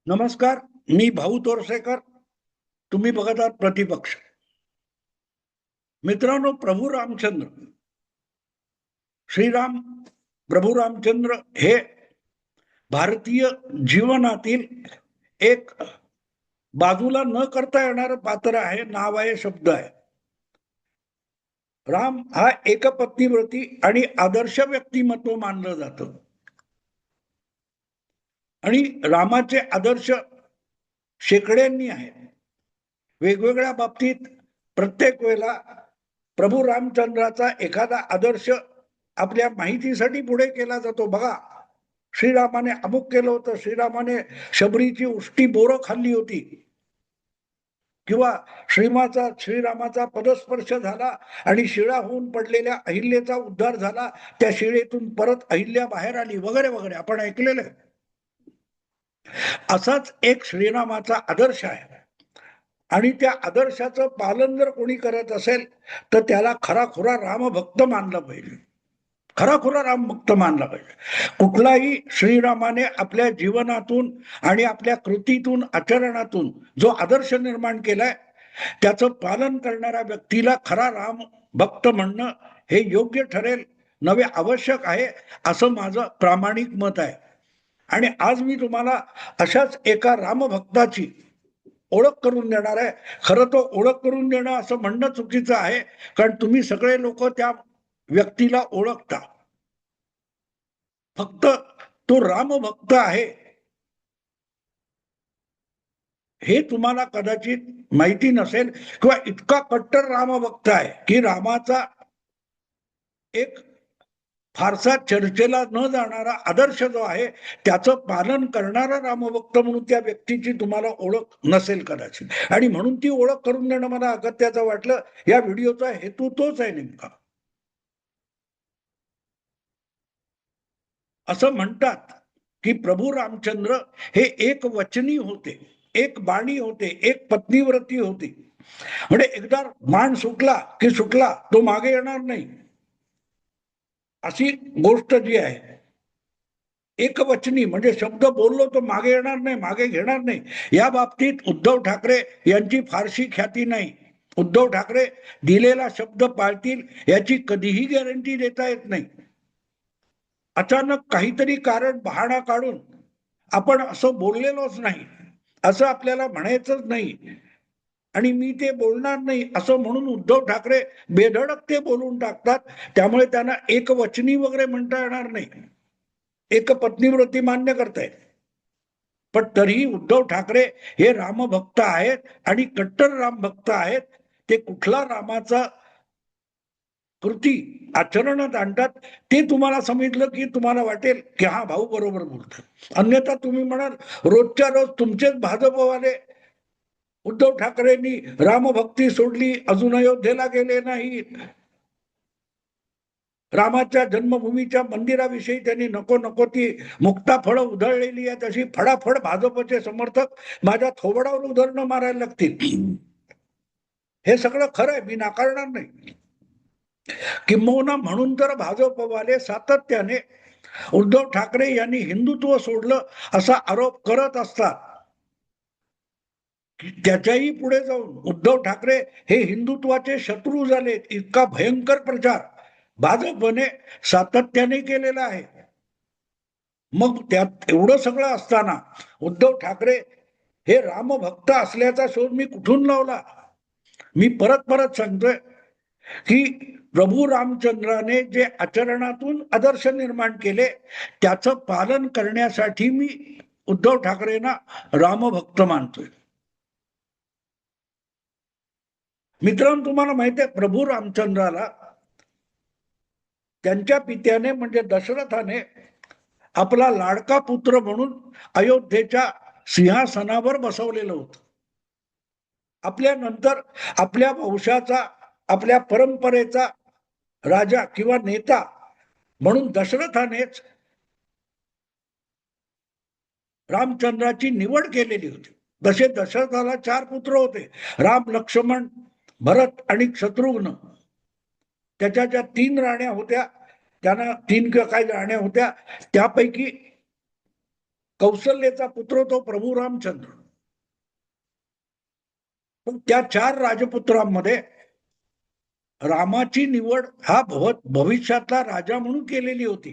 नमस्कार. मी भाऊ तोरसेकर. तुम्ही बघत आहात प्रतिपक्ष. मित्रांनो, प्रभू रामचंद्र श्रीराम प्रभू रामचंद्र हे भारतीय जीवनातील एक बाजूला न करता येणारं पात्र आहे. नाव आहे, शब्द आहे. राम हा एकपत्नीव्रती आणि आदर्श व्यक्तिमत्व मानलं जातं. आणि रामाचे आदर्श शेकड्यांनी आहेत. वेगवेगळ्या बाबतीत प्रत्येक वेळेला प्रभू रामचंद्राचा एखादा आदर्श आपल्या माहितीसाठी पुढे केला जातो. बघा, श्रीरामाने अमुक केलं होतं, श्रीरामाने शबरीची उष्टी बोरं खाल्ली होती, किंवा श्रीरामाचा पदस्पर्श झाला आणि शिळा होऊन पडलेल्या अहिल्याचा उद्धार झाला, त्या शिळेतून परत अहिल्या बाहेर आली, वगैरे वगैरे आपण ऐकलेलं आहे. असाच एक श्रीरामाचा आदर्श आहे. आणि त्या आदर्शाचं पालन जर कोणी करत असेल तर त्याला खराखुरा रामभक्त मानला पाहिजे. खराखुरा रामभक्त मानला पाहिजे. कुठलाही श्रीरामाने आपल्या जीवनातून आणि आपल्या कृतीतून, आचरणातून जो आदर्श निर्माण केलाय त्याचं पालन करणाऱ्या व्यक्तीला खरा राम भक्त म्हणणं हे योग्य ठरेल, नवे आवश्यक आहे, असं माझं प्रामाणिक मत आहे. आणि आज मी तुम्हाला अशाच एका रामभक्ताची ओळख करून देणार आहे. खरं तो ओळख करून देणं असं म्हणणं चुकीचं आहे, कारण तुम्ही सगळे लोक त्या व्यक्तीला ओळखता. फक्त तो रामभक्त आहे हे तुम्हाला कदाचित माहिती नसेल, किंवा इतका कट्टर रामभक्त आहे की रामाचा एक फारसा चर्चेला न जाणारा आदर्श जो आहे त्याचं पालन करणारा रामभक्त म्हणून त्या व्यक्तीची तुम्हाला ओळख नसेल कदाचित. आणि म्हणून ती ओळख करून देणं मला अगत्याचं वाटलं. या व्हिडिओचा हेतू तोच आहे नेमका. असं म्हणतात की प्रभू रामचंद्र हे एक वचनी होते, एक बाणी होते, एक पत्नीव्रती होती. म्हणजे एकदा मान सुटला की सुटला, तो मागे येणार नाही, अशी गोष्ट जी आहे. एकवचनी म्हणजे शब्द बोललो तो मागे येणार नाही, मागे घेणार नाही. या बाबतीत उद्धव ठाकरे यांची फारशी ख्याती नाही. उद्धव ठाकरे दिलेला शब्द पाळतील याची कधीही गॅरंटी देता येत नाही. अचानक काहीतरी कारण बहाणा काढून आपण असं बोललेलोच नाही असं आपल्याला म्हणायचंच नाही, आणि मी ते बोलणार नाही असं म्हणून उद्धव ठाकरे बेधडक ते बोलून टाकतात. त्यामुळे त्यांना एकवचनी वगैरे म्हणता येणार नाही. एक पत्नीव्रती मान्य करतायत, पण तरीही उद्धव ठाकरे हे रामभक्त आहेत आणि कट्टर रामभक्त आहेत. ते कुठला रामाचा कृती आचरणात आणतात ते तुम्हाला समजलं की तुम्हाला वाटेल की हा भाऊ बरोबर बोलतात. अन्यथा तुम्ही म्हणाल रोजच्या रोज तुमचेच भाजपवाले उद्धव ठाकरेंनी रामभक्ती सोडली, अजून अयोध्येला गेले नाहीत, रामाच्या जन्मभूमीच्या मंदिराविषयी त्यांनी नको नको ती मुक्ता फळं उधळलेली आहेत, अशी फडाफड भाजपचे समर्थक माझ्या थोबडावर उधळणं मारायला लागतील. हे सगळं खरं आहे, मी नाकारणार नाही. किंबहुना म्हणून तर भाजपवाले सातत्याने उद्धव ठाकरे यांनी हिंदुत्व सोडलं असा आरोप करत असतात. त्याच्याही पुढे जाऊन उद्धव ठाकरे हे हिंदुत्वाचे शत्रू झाले, इतका भयंकर प्रचार भाजपने सातत्याने केलेला आहे. मग त्यात एवढं सगळं असताना उद्धव ठाकरे हे रामभक्त असल्याचा शोध मी कुठून लावला? मी परत परत सांगतोय की प्रभू रामचंद्राने जे आचरणातून आदर्श निर्माण केले त्याचं पालन करण्यासाठी मी उद्धव ठाकरेंना रामभक्त मानतोय. मित्रांनो, तुम्हाला माहिती आहे प्रभू रामचंद्राला त्यांच्या पित्याने म्हणजे दशरथाने आपला लाडका पुत्र म्हणून अयोध्येच्या सिंहासनावर बसवलेलं होतं. आपल्या नंतर आपल्या वंशाचा, आपल्या परंपरेचा राजा किंवा नेता म्हणून दशरथानेच रामचंद्राची निवड केलेली होती. तसे दशरथाला 4 पुत्र होते, राम, लक्ष्मण, भरत आणि शत्रुघ्न. त्याच्या ज्या 3 राण्या होत्या, त्यांना 3 किंवा काही राण्या होत्या, त्यापैकी कौशल्याचा पुत्र तो प्रभू रामचंद्र. पण त्या 4 राजपुत्रांमध्ये रामाची निवड हा भविष्यातला राजा म्हणून केलेली होती.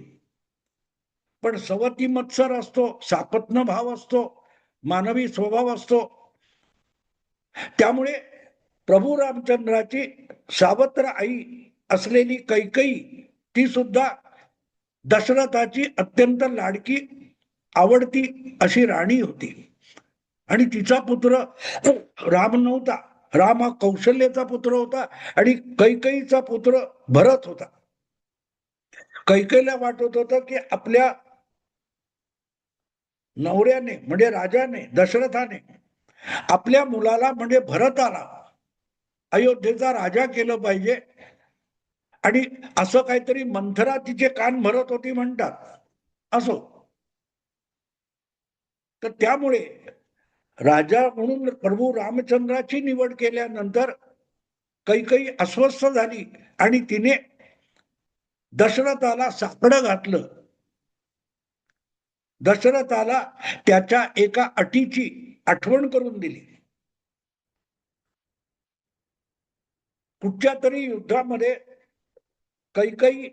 पण सवती मत्सर असतो, सापत्न भाव असतो, मानवी स्वभाव असतो. त्यामुळे प्रभू रामचंद्राची सावत्र आई असलेली कैकेयी ती सुद्धा दशरथाची अत्यंत लाडकी आवडती अशी राणी होती. आणि तिचा पुत्र राम नव्हता. राम हा कौशल्याचा पुत्र होता आणि कैकेयीचा पुत्र भरत होता. कैकेयीला वाटत होतं की आपल्या नवऱ्याने म्हणजे राजाने दशरथाने आपल्या मुलाला म्हणजे भरताला अयोध्येचा राजा केलं पाहिजे. आणि असं काहीतरी मंथरा तिचे कान भरत होती म्हणतात. असो, तर त्यामुळे राजा म्हणून प्रभू रामचंद्राची निवड केल्यानंतर कैकेयी अस्वस्थ झाली आणि तिने दशरथाला साकडं घातलं. दशरथाला त्याच्या एका अटीची आठवण करून दिली. कुठच्या तरी युद्धामध्ये कैकेयी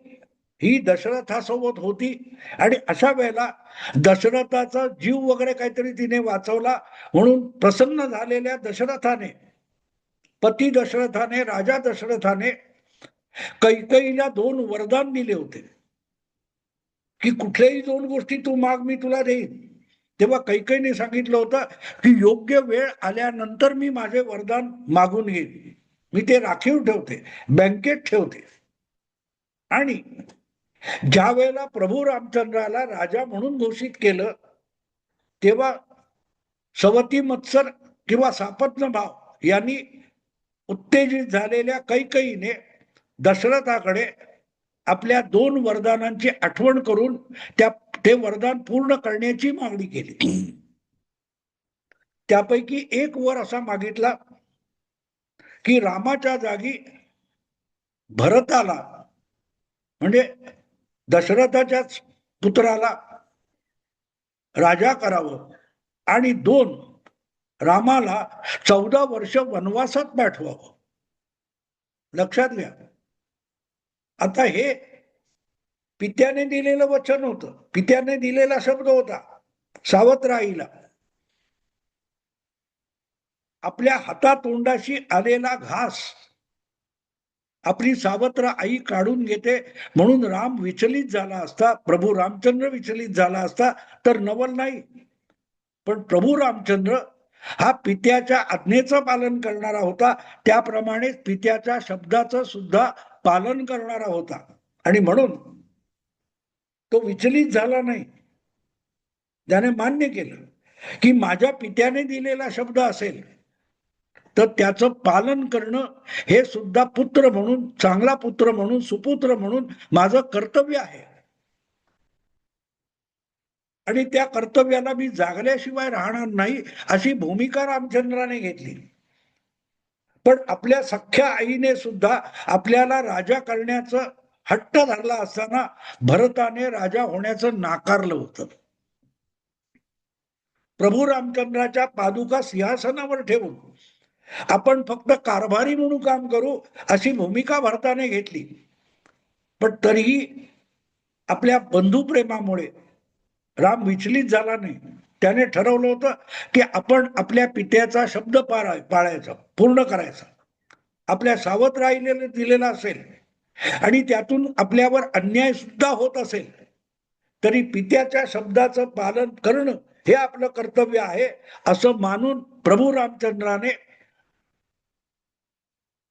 ही दशरथासोबत होती आणि अशा वेळेला दशरथाचा जीव वगैरे काहीतरी तिने वाचवला म्हणून प्रसन्न झालेल्या दशरथाने, पती दशरथाने, राजा दशरथाने कैकेयीला 2 वरदान दिले होते की कुठल्याही 2 गोष्टी तू माग, मी तुला देईन. तेव्हा कैकेयीने सांगितलं होतं की योग्य वेळ आल्यानंतर मी माझे वरदान मागून घेईन. मी ते राखीव ठेवते, बँकेत ठेवते. आणि ज्या वेळेला प्रभू रामचंद्राला राजा म्हणून घोषित केलं तेव्हा सवती मत्सर किंवा सापत्न भाव यांनी उत्तेजित झालेल्या कैकेयीने दशरथाकडे आपल्या 2 वरदानांची आठवण करून ते वरदान पूर्ण करण्याची मागणी केली. त्यापैकी एक वर असा मागितला की रामाच्या जागी भरताला म्हणजे दशरथाच्याच पुत्राला राजा करावं आणि 2 रामाला 14 वर्ष वनवासात पाठवावं. लक्षात घ्या, आता हे पित्याने दिलेलं वचन होतं, पित्याने दिलेला शब्द होता सावत्र आईला. आपल्या हातातोंडाशी आलेला घास आपली सावत्र आई काढून घेते म्हणून राम विचलित झाला असता, प्रभू रामचंद्र विचलित झाला असता तर नवल नाही. पण प्रभू रामचंद्र हा पित्याच्या आज्ञेचं पालन करणारा होता, त्याप्रमाणे पित्याच्या शब्दाचं सुद्धा पालन करणारा होता आणि म्हणून तो विचलित झाला नाही. त्याने मान्य केलं की माझ्या पित्याने दिलेला शब्द असेल तर त्याचं पालन करणं हे सुद्धा पुत्र म्हणून, चांगला पुत्र म्हणून, सुपुत्र म्हणून माझं कर्तव्य आहे. आणि त्या कर्तव्याला मी जागल्याशिवाय राहणार नाही अशी भूमिका रामचंद्राने घेतली. पण आपल्या सख्या आईने सुद्धा आपल्याला राजा करण्याचं हट्ट धरला असताना भरताने राजा होण्याचं नाकारलं होतं. प्रभू रामचंद्राच्या पादुका सिंहासनावर ठेवून आपण फक्त कारभारी म्हणून काम करू अशी भूमिका भरताने घेतली. पण तरीही आपल्या बंधुप्रेमामुळे राम विचलित झाला नाही. त्याने ठरवलं होतं की आपण आपल्या पित्याचा शब्द पाळायचा, पूर्ण करायचा. आपल्या सावत्र आईने दिलेला असेल आणि त्यातून आपल्यावर अन्याय सुद्धा होत असेल तरी पित्याच्या शब्दाचं पालन करणं हे आपलं कर्तव्य आहे असं मानून प्रभू रामचंद्राने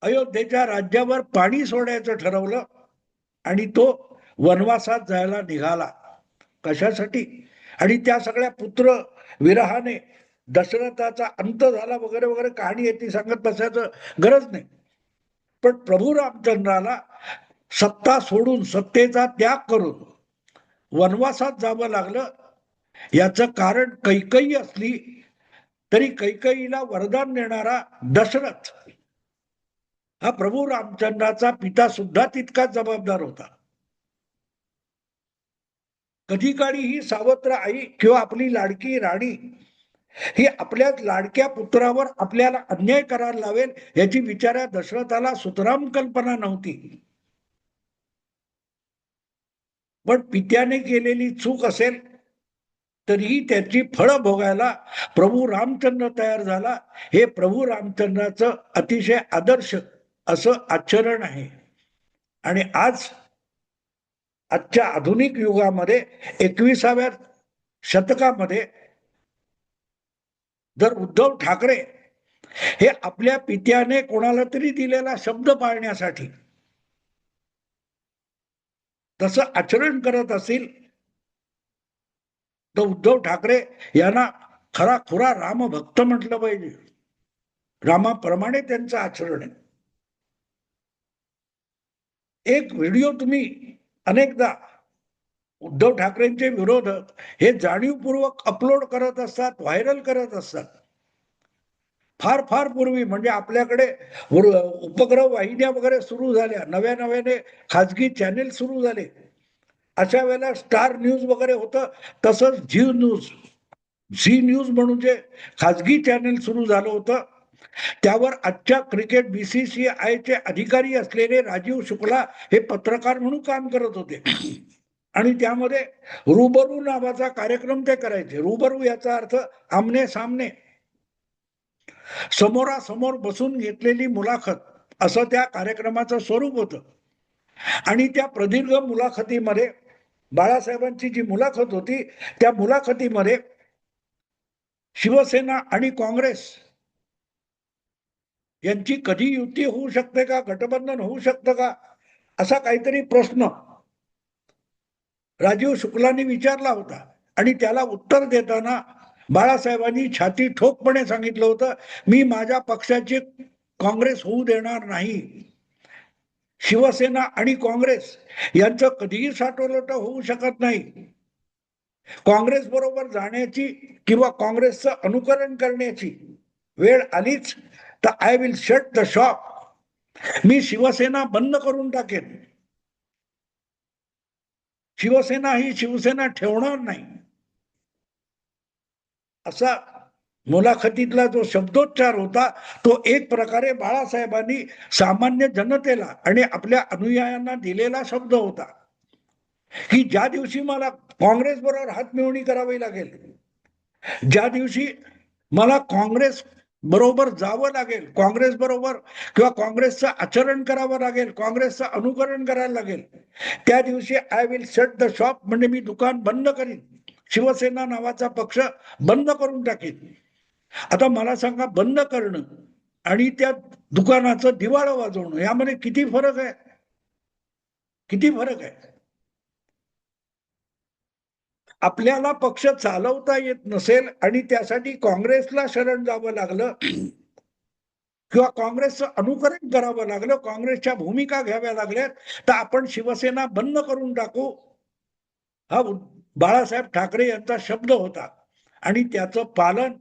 अयोध्येच्या राज्यावर पाणी सोडायचं ठरवलं आणि तो वनवासात जायला निघाला. कशासाठी? आणि त्या सगळ्या पुत्र विरहाने दशरथाचा अंत झाला वगैरे वगैरे कहाणी आहे, ती सांगत बसायचं गरज नाही. पण प्रभू रामचंद्राला सत्ता सोडून, सत्तेचा त्याग करून वनवासात जावं लागलं. याचं कारण कैकेयी असली तरी कैकेयीला वरदान देणारा दशरथ हा प्रभू रामचंद्राचा पिता सुद्धा तितकाच जबाबदार होता. कधी काळी ही सावत्र आई किंवा आपली लाडकी राणी ही आपल्या लाडक्या पुत्रावर आपल्याला अन्याय करायला लावेल याची विचारा दशरथाला सुतराम कल्पना नव्हती. पण पित्याने केलेली चूक असेल तरीही त्याची फळं भोगायला प्रभू रामचंद्र तयार झाला. हे प्रभू रामचंद्राचं अतिशय आदर्श असं आचरण आहे. आणि आजच्या आधुनिक युगामध्ये 21व्या शतकामध्ये जर उद्धव ठाकरे हे आपल्या पित्याने कोणाला तरी दिलेला शब्द पाळण्यासाठी तसं आचरण करत असतील तर उद्धव ठाकरे यांना खरा खुरा रामभक्त म्हटलं पाहिजे. रामाप्रमाणे त्यांचं आचरण आहे. एक व्हिडिओ तुम्ही अनेकदा उद्धव ठाकरेंचे विरोधक हे जाणीवपूर्वक अपलोड करत असतात, व्हायरल करत असतात. फार फार पूर्वी म्हणजे आपल्याकडे उपग्रह वाहिन्या वगैरे सुरू झाल्या, नव्या नव्याने खाजगी चॅनेल सुरू झाले, अशा वेळेला स्टार न्यूज वगैरे होतं, तसंच झी न्यूज म्हणून जे खाजगी चॅनेल सुरू झालं होतं त्यावर आजच्या क्रिकेट BCCIचे अधिकारी असलेले राजीव शुक्ला हे पत्रकार म्हणून काम करत होते. आणि त्यामध्ये रूबरू नावाचा कार्यक्रम ते करायचे. रूबरू याचा अर्थ आमने सामने, समोरासमोर बसून घेतलेली मुलाखत असं त्या कार्यक्रमाचं स्वरूप होतं. आणि त्या प्रदीर्घ मुलाखतीमध्ये बाळासाहेबांची जी मुलाखत होती त्या मुलाखतीमध्ये शिवसेना आणि काँग्रेस यांची कधी युती होऊ शकते का, गठबंधन होऊ शकतं का, असा काहीतरी प्रश्न राजीव शुक्लांनी विचारला होता. आणि त्याला उत्तर देताना बाळासाहेबांनी छाती ठोकपणे सांगितलं होतं, मी माझ्या पक्षाची काँग्रेस होऊ देणार नाही. शिवसेना आणि काँग्रेस यांचं कधीही साठोलोट होऊ शकत नाही. काँग्रेस बरोबर जाण्याची किंवा काँग्रेसचं अनुकरण करण्याची वेळ आलीच तर I will shut the shop, मी शिवसेना बंद करून टाकेन. शिवसेना ही शिवसेना ठेवणार नाही, असा मुलाखतीतला जो शब्दोच्चार होता तो एक प्रकारे बाळासाहेबांनी सामान्य जनतेला आणि आपल्या अनुयायांना दिलेला शब्द होता की ज्या दिवशी मला काँग्रेस बरोबर हातमिळवणी करावी लागेल, ज्या दिवशी मला काँग्रेस बरोबर जावं लागेल, काँग्रेस बरोबर किंवा काँग्रेसचं आचरण करावं लागेल, काँग्रेसचं अनुकरण करायला लागेल, त्या दिवशी I will shut the shop, म्हणजे मी दुकान बंद करीन, शिवसेना नावाचा पक्ष बंद करून टाकेन. आता मला सांगा, बंद करणं आणि त्या दुकानाचं दिवाळं वाजवणं यामध्ये किती फरक आहे, किती फरक आहे. आपल्याला पक्ष चालवता येत नसेल आणि त्यासाठी काँग्रेसला शरण जावं लागलं किंवा काँग्रेसचं अनुकरण करावं लागलं, काँग्रेसच्या भूमिका घ्याव्या लागल्यात, तर आपण शिवसेना बंद करून टाकू, हा बाळासाहेब ठाकरे यांचा शब्द होता. आणि त्याचं पालन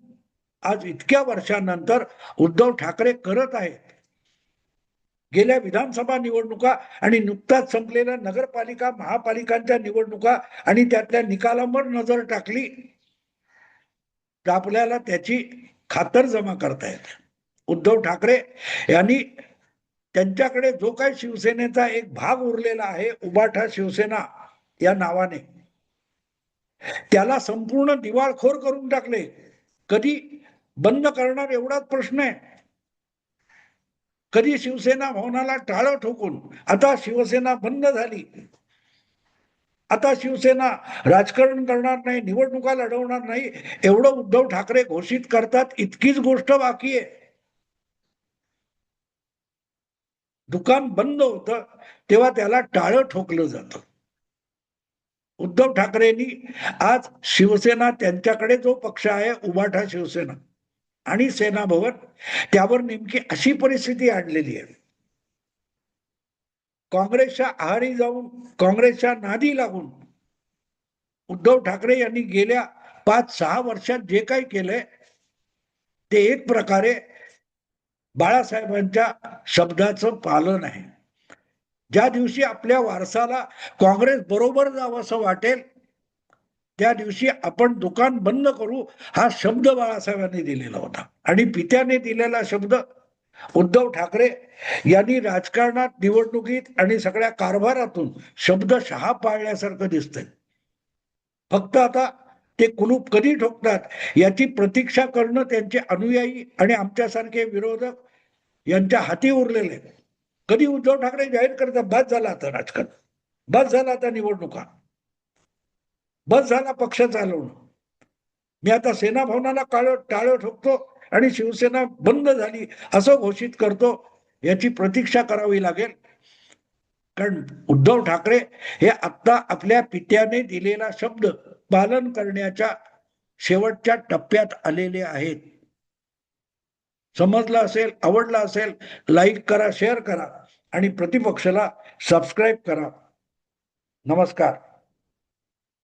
आज इतक्या वर्षानंतर उद्धव ठाकरे करत आहेत. गेल्या विधानसभा निवडणुका आणि नुकताच संपलेल्या नगरपालिका महापालिकांच्या निवडणुका आणि त्यातल्या निकालांवर नजर टाकली तर आपल्याला त्याची खातर जमा करता येते. उद्धव ठाकरे यांनी त्यांच्याकडे जो काही शिवसेनेचा एक भाग उरलेला आहे, उबाठा शिवसेना या नावाने, त्याला संपूर्ण दिवाळखोर करून टाकले. कधी बंद करणार एवढाच प्रश्न आहे, कधी शिवसेना भवनाला टाळं ठोकून आता शिवसेना बंद झाली, आता शिवसेना राजकारण करणार नाही, निवडणुका लढवणार नाही, एवढं उद्धव ठाकरे घोषित करतात, इतकीच गोष्ट बाकी आहे. दुकान बंद होतं तेव्हा त्याला टाळं ठोकलं जातं. उद्धव ठाकरेंनी आज शिवसेना, त्यांच्याकडे जो पक्ष आहे उबाठा शिवसेना आणि सेना भवन, त्यावर नेमकी अशी परिस्थिती आणलेली आहे. काँग्रेसच्या आहारी जाऊन, काँग्रेसच्या नादी लागून उद्धव ठाकरे यांनी गेल्या 5-6 वर्षात जे काही केलंय ते एक प्रकारे बाळासाहेबांच्या शब्दाचं पालन आहे. ज्या दिवशी आपल्या वारसाला काँग्रेस बरोबर जावं असं वाटेल त्या दिवशी आपण दुकान बंद करू हा शब्द बाळासाहेबांनी दिलेला होता. आणि पित्याने दिलेला शब्द उद्धव ठाकरे यांनी राजकारणात, निवडणुकीत आणि सगळ्या कारभारातून शब्दशः पाळल्यासारखं दिसतंय. फक्त आता ते कुलूप कधी ठोकतात याची प्रतीक्षा करणं त्यांचे अनुयायी आणि आमच्यासारखे विरोधक यांच्या हाती उरलेले. कधी उद्धव ठाकरे जाहीर करतात बस झाला आता राजकारण, बस झाला आता निवडणुका, बस झाला पक्ष चालवणं, मी आता सेना भवनाला टाळं ठोकतो आणि शिवसेना बंद झाली असं घोषित करतो, याची प्रतीक्षा करावी लागेल. कारण उद्धव ठाकरे हे आता आपल्या पित्याने दिलेला शब्द पालन करण्याच्या शेवटच्या टप्प्यात आलेले आहेत. समजलं असेल, आवडलं असेल, लाईक करा, शेअर करा आणि प्रतिपक्षाला सबस्क्राईब करा. नमस्कार.